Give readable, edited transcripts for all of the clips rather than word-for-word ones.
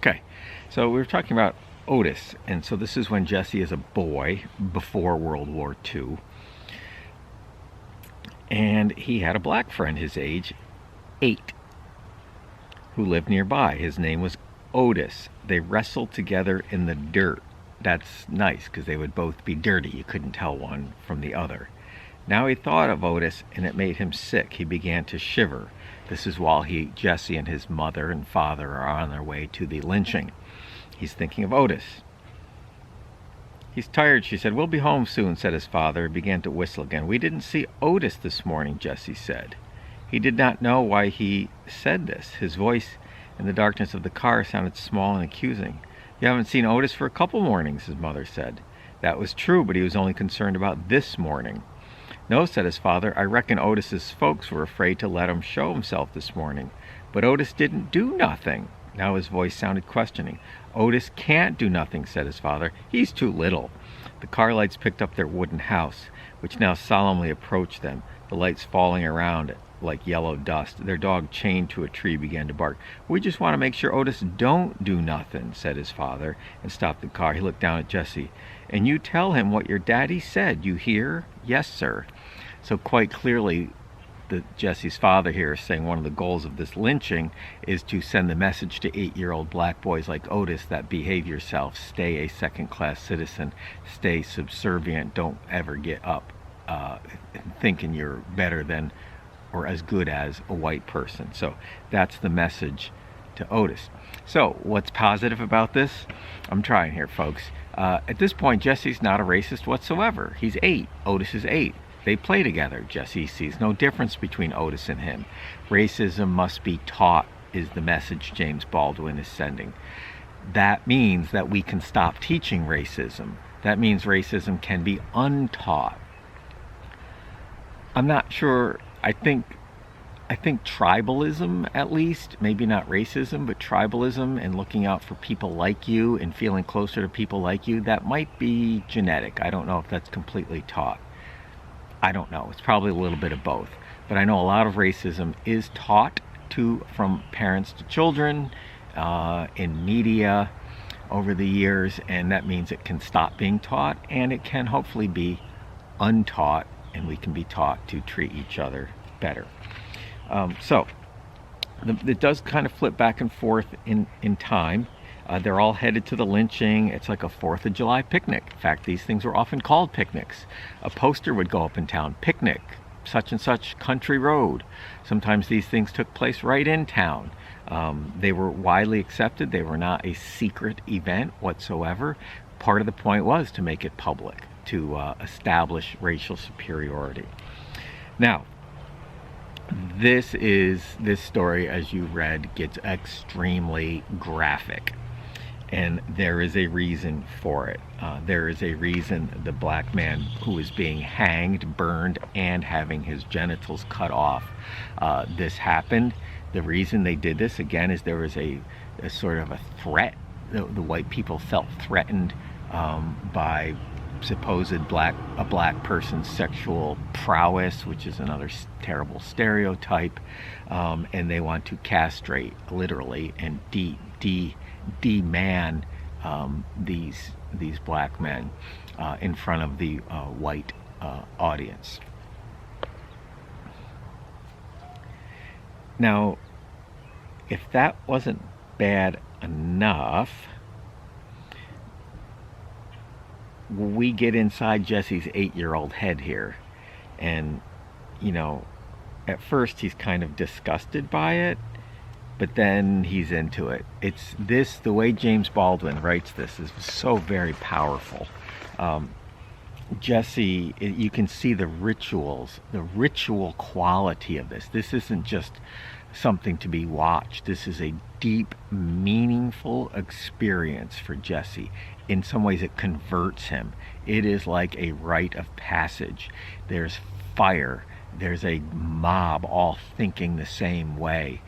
Okay, so we were talking about Otis, and so this is when Jesse is a boy before World War II, and he had a black friend his age, 8, who lived nearby. His name was Otis. They wrestled together in the dirt. That's nice because they would both be dirty. You couldn't tell one from the other. Now he thought of Otis and it made him sick. He began to shiver. This is while Jesse and his mother and father are on their way to the lynching. He's thinking of Otis. He's tired, she said. We'll be home soon, said his father. He began to whistle again. We didn't see Otis this morning, Jesse said. He did not know why he said this. His voice in the darkness of the car sounded small and accusing. You haven't seen Otis for a couple mornings, his mother said. That was true, but he was only concerned about this morning. No, said his father, I reckon Otis's folks were afraid to let him show himself this morning. But Otis didn't do nothing. Now his voice sounded questioning. Otis can't do nothing, said his father. He's too little. The car lights picked up their wooden house, which now solemnly approached them, the lights falling around it like yellow dust. Their dog, chained to a tree, began to bark. We just want to make sure Otis don't do nothing, said his father, and stopped the car. He looked down at Jesse. And you tell him what your daddy said, you hear? Yes, sir. So quite clearly, Jesse's father here is saying one of the goals of this lynching is to send the message to 8-year-old black boys like Otis that behave yourself, stay a second-class citizen, stay subservient, don't ever get up thinking you're better than or as good as a white person. So that's the message to Otis. So what's positive about this? I'm trying here, folks. At this point, Jesse's not a racist whatsoever. He's 8. Otis is 8. They play together. Jesse sees no difference between Otis and him. Racism must be taught is the message James Baldwin is sending. That means that we can stop teaching racism. That means racism can be untaught. I'm not sure. I think tribalism, at least, maybe not racism, but tribalism and looking out for people like you and feeling closer to people like you, that might be genetic. I don't know if that's completely taught. I don't know. It's probably a little bit of both. But I know a lot of racism is taught from parents to children in media over the years, and that means it can stop being taught, and it can hopefully be untaught, and we can be taught to treat each other better. It does kind of flip back and forth in time. They're all headed to the lynching. It's like a 4th of July picnic. In fact, these things were often called picnics. A poster would go up in town, picnic, such and such country road. Sometimes these things took place right in town. They were widely accepted. They were not a secret event whatsoever. Part of the point was to make it public, to establish racial superiority. Now, this story, as you read, gets extremely graphic. And there is a reason for it. There is a reason the black man who is being hanged, burned, and having his genitals cut off, this happened. The reason they did this, again, is there was a sort of a threat. The white people felt threatened by supposed black person's sexual prowess, which is another terrible stereotype, and they want to castrate, literally, and de-man these black men in front of the white audience. Now, if that wasn't bad enough, we get inside Jesse's 8-year-old head here, and at first he's kind of disgusted by it, but then he's into it. The way James Baldwin writes this is so very powerful. Jesse, you can see the ritual quality of this. This isn't just something to be watched. This is a deep, meaningful experience for Jesse. In some ways, it converts him. It is like a rite of passage. There's fire. There's a mob all thinking the same way.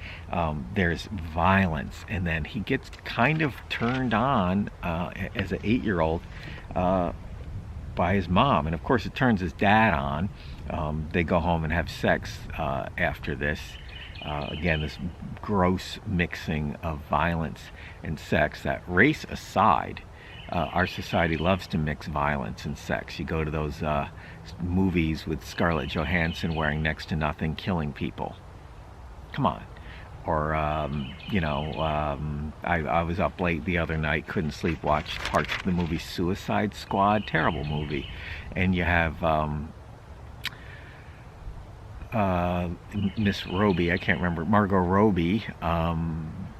There's violence. And then he gets kind of turned on as an 8-year-old by his mom. And of course, it turns his dad on. They go home and have sex after this. Again, this gross mixing of violence and sex that, race aside, our society loves to mix violence and sex. You go to those movies with Scarlett Johansson wearing next to nothing, killing people. Come on. Or, I was up late the other night, couldn't sleep, watched parts of the movie Suicide Squad, terrible movie. And you have Miss Robbie, I can't remember, Margot Robbie,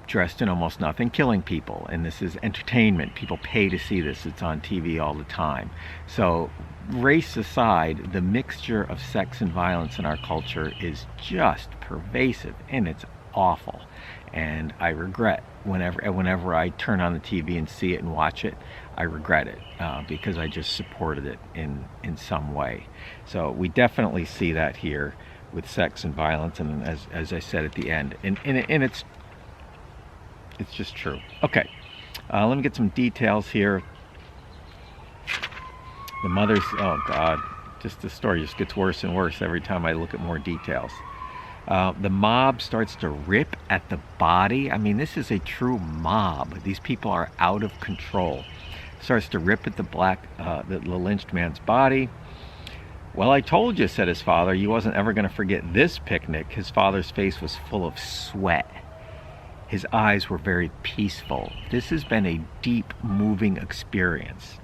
dressed in almost nothing, killing people. And this is entertainment. People pay to see this. It's on TV all the time. So, race aside, the mixture of sex and violence in our culture is just pervasive, and it's awful. And I regret whenever I turn on the TV and see it and watch it, I regret it because I just supported it in some way. So we definitely see that here with sex and violence, and as I said at the end, and it's just true. Okay, let me get some details here. The mother's, oh God, just the story just gets worse and worse every time I look at more details. The mob starts to rip at the body. I mean, this is a true mob. These people are out of control. Starts to rip at the lynched man's body. Well, I told you, said his father, you wasn't ever going to forget this picnic. His father's face was full of sweat. His eyes were very peaceful. This has been a deep, moving experience.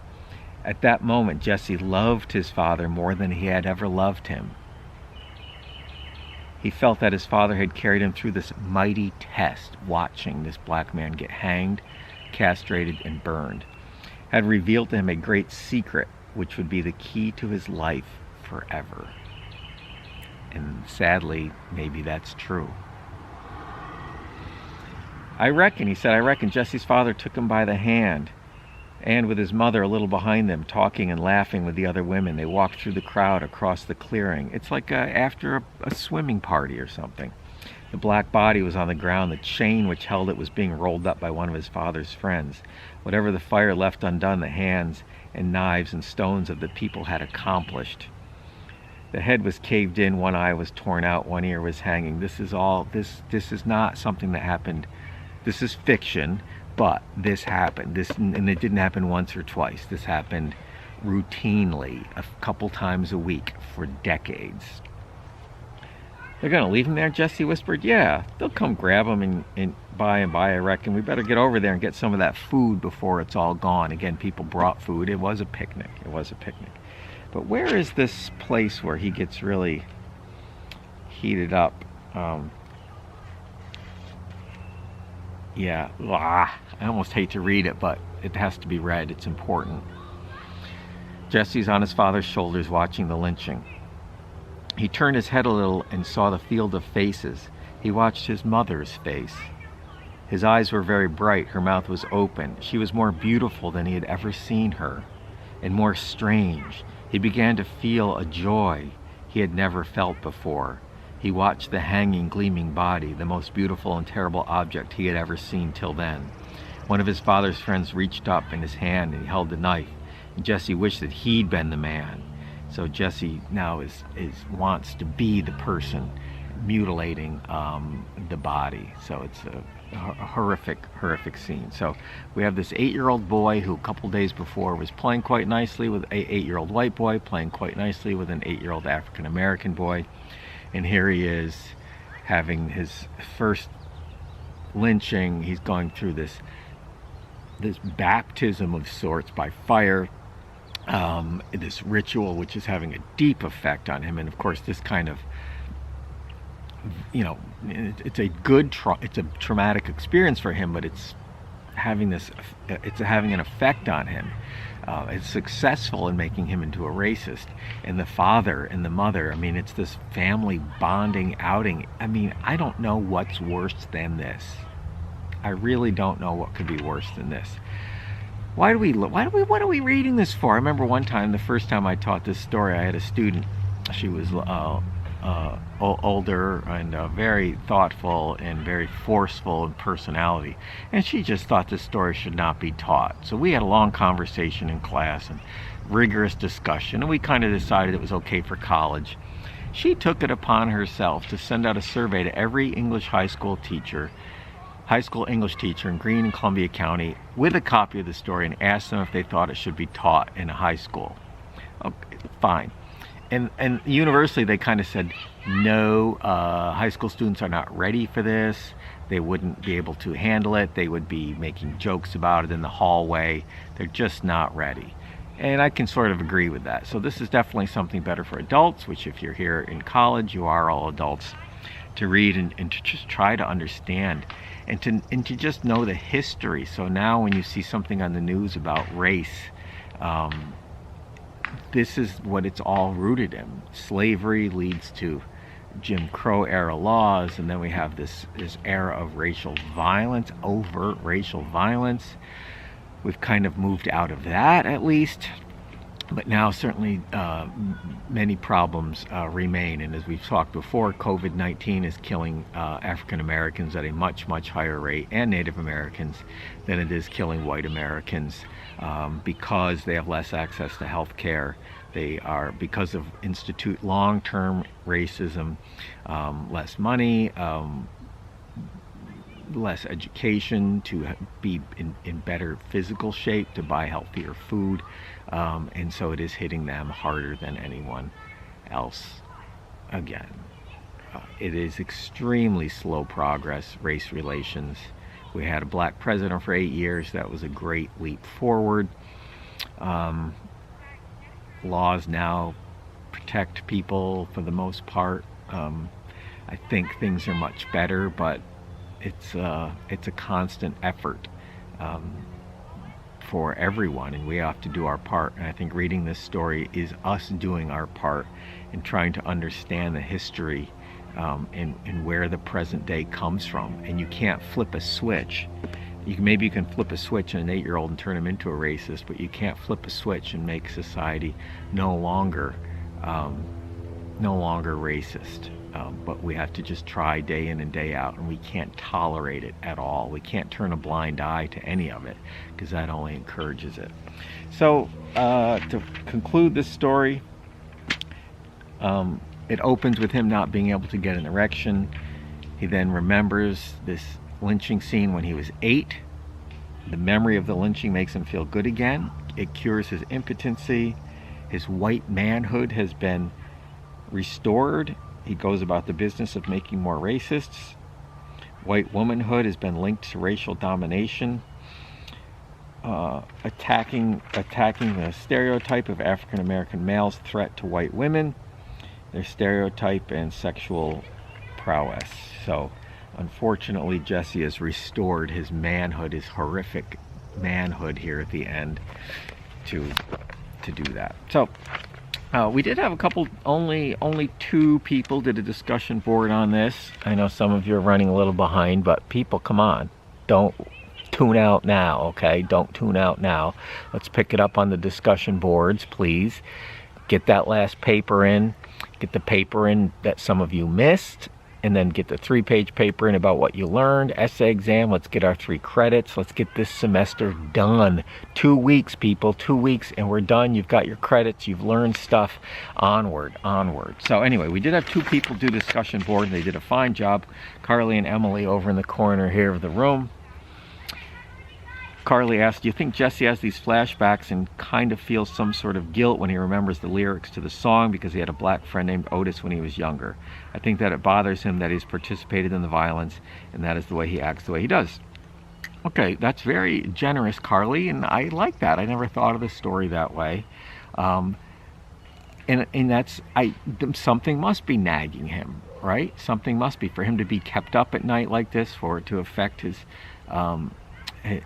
At that moment, Jesse loved his father more than he had ever loved him. He felt that his father had carried him through this mighty test, watching this black man get hanged, castrated, and burned, had revealed to him a great secret, which would be the key to his life forever. And sadly, maybe that's true. I reckon Jesse's father took him by the hand, and with his mother a little behind them, talking and laughing with the other women. They walked through the crowd across the clearing. It's like after a swimming party or something. The black body was on the ground. The chain which held it was being rolled up by one of his father's friends. Whatever the fire left undone, the hands and knives and stones of the people had accomplished. The head was caved in, one eye was torn out, one ear was hanging. This is not something that happened. This is fiction. But this happened, and it didn't happen once or twice. This happened routinely, a couple times a week for decades. They're going to leave him there, Jesse whispered. Yeah, they'll come grab him and by and by, I reckon. We better get over there and get some of that food before it's all gone. Again, people brought food. It was a picnic. But where is this place where he gets really heated up? I almost hate to read it, but it has to be read. It's important. Jesse's on his father's shoulders watching the lynching. He turned his head a little and saw the field of faces. He watched his mother's face. His eyes were very bright. Her mouth was open. She was more beautiful than he had ever seen her, and more strange. He began to feel a joy he had never felt before. He watched the hanging, gleaming body, the most beautiful and terrible object he had ever seen till then. One of his father's friends reached up in his hand and he held the knife. And Jesse wished that he'd been the man. So Jesse now wants to be the person mutilating the body. So it's a horrific scene. So we have this 8-year-old boy who a couple days before was playing quite nicely with an 8-year-old white boy, playing quite nicely with an 8-year-old African-American boy. And here he is having his first lynching. He's going through this baptism of sorts by fire, this ritual which is having a deep effect on him. And of course this kind of, it's a traumatic experience for him, but it's having an effect on him. It's successful in making him into a racist. And the father and the mother, it's this family bonding outing. I don't know what's worse than this. I really don't know what could be worse than this. What are we reading this for? I remember one time, the first time I taught this story, I had a student. She was older and very thoughtful and very forceful in personality, and she just thought this story should not be taught. So we had a long conversation in class and rigorous discussion, and we kind of decided it was okay for college. She took it upon herself to send out a survey to every English high school English teacher in Greene and Columbia County with a copy of the story and asked them if they thought it should be taught in a high school. Okay, fine. And universally they kind of said, no, high school students are not ready for this. They wouldn't be able to handle it. They would be making jokes about it in the hallway. They're just not ready. And I can sort of agree with that. So this is definitely something better for adults, which if you're here in college, you are all adults, to read and to just try to understand and to just know the history. So now when you see something on the news about race, this is what it's all rooted in. Slavery leads to Jim Crow era laws, and then we have this era of racial violence, overt racial violence. We've kind of moved out of that, at least, but now certainly many problems remain. And as we've talked before, COVID-19 is killing African Americans at a much, much higher rate, and Native Americans, than it is killing white Americans, because they have less access to health care. They are, because of long-term racism, less money, less education to be in better physical shape, to buy healthier food, and so it is hitting them harder than anyone else. Again, it is extremely slow progress, race relations. We had a black president for 8 years. That was a great leap forward. Laws now protect people for the most part. I think things are much better, but it's a constant effort for everyone, and we have to do our part. And I think reading this story is us doing our part in trying to understand the history and where the present day comes from. And you can't flip a switch. Maybe you can flip a switch in an 8-year-old and turn him into a racist, but you can't flip a switch and make society no longer racist. But we have to just try day in and day out, and we can't tolerate it at all. We can't turn a blind eye to any of it, because that only encourages it. So to conclude this story, it opens with him not being able to get an erection. He then remembers this lynching scene when he was 8. The memory of the lynching makes him feel good again. It cures his impotency. His white manhood has been restored. He goes about the business of making more racists. White womanhood has been linked to racial domination, attacking the stereotype of African American males' threat to white women, their stereotype and sexual prowess. So unfortunately, Jesse has restored his manhood, his horrific manhood here at the end, to do that. So we did have a couple, only 2 people did a discussion board on this. I know some of you are running a little behind, but people, come on, don't tune out now, okay? Don't tune out now. Let's pick it up on the discussion boards, please. Get that last paper in. Get the paper in that some of you missed, and then get the 3-page paper in about what you learned. Essay exam, let's get our 3 credits. Let's get this semester done. 2 weeks, people, 2 weeks, and we're done. You've got your credits, you've learned stuff. Onward. So anyway, we did have 2 people do discussion board, and they did a fine job. Carly and Emily over in the corner here of the room. Carly asked, do you think Jesse has these flashbacks and kind of feels some sort of guilt when he remembers the lyrics to the song because he had a black friend named Otis when he was younger? I think that it bothers him that he's participated in the violence, and that is the way he acts the way he does. Okay, that's very generous, Carly, and I like that. I never thought of the story that way. And that's, something must be nagging him, right? Something must be, for him to be kept up at night like this, for it to affect his...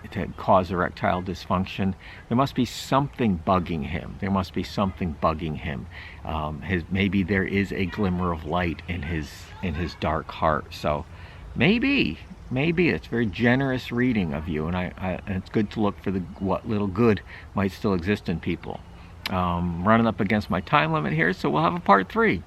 to cause erectile dysfunction. There must be something bugging him. Maybe there is a glimmer of light in his dark heart. So maybe it's very generous reading of you, and and it's good to look for what little good might still exist in people. Running up against my time limit here, so we'll have a part 3.